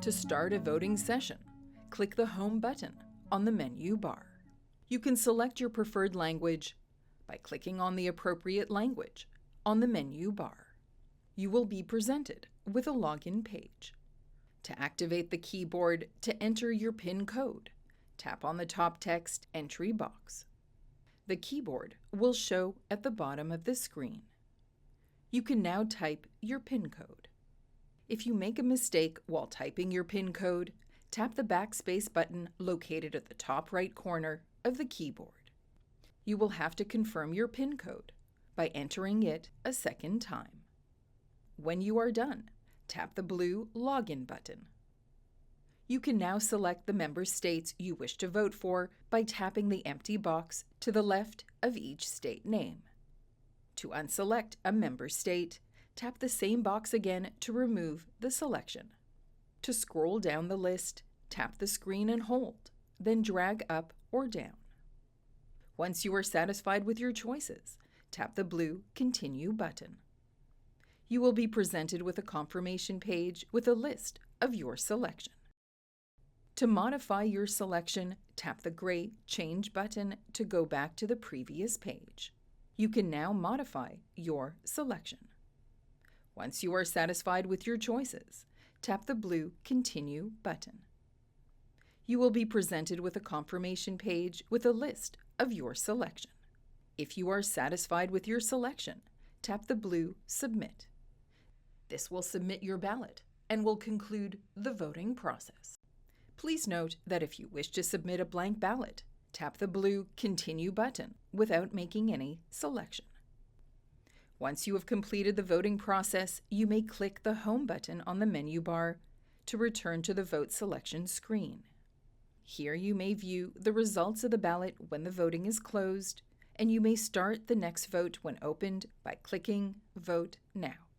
To start a voting session, click the Home button on the menu bar. You can select your preferred language by clicking on the appropriate language on the menu bar. You will be presented with a login page. To activate the keyboard to enter your PIN code, tap on the top text entry box. The keyboard will show at the bottom of the screen. You can now type your PIN code. If you make a mistake while typing your PIN code, tap the backspace button located at the top right corner of the keyboard. You will have to confirm your PIN code by entering it a second time. When you are done, tap the blue Login button. You can now select the member states you wish to vote for by tapping the empty box to the left of each state name. To unselect a member state, tap the same box again to remove the selection. To scroll down the list, tap the screen and hold, then drag up or down. Once you are satisfied with your choices, tap the blue Continue button. You will be presented with a confirmation page with a list of your selection. To modify your selection, tap the gray Change button to go back to the previous page. You can now modify your selection. Once you are satisfied with your choices, tap the blue Continue button. You will be presented with a confirmation page with a list of your selection. If you are satisfied with your selection, tap the blue Submit. This will submit your ballot and will conclude the voting process. Please note that if you wish to submit a blank ballot, tap the blue Continue button without making any selection. Once you have completed the voting process, you may click the Home button on the menu bar to return to the vote selection screen. Here you may view the results of the ballot when the voting is closed, and you may start the next vote when opened by clicking Vote Now.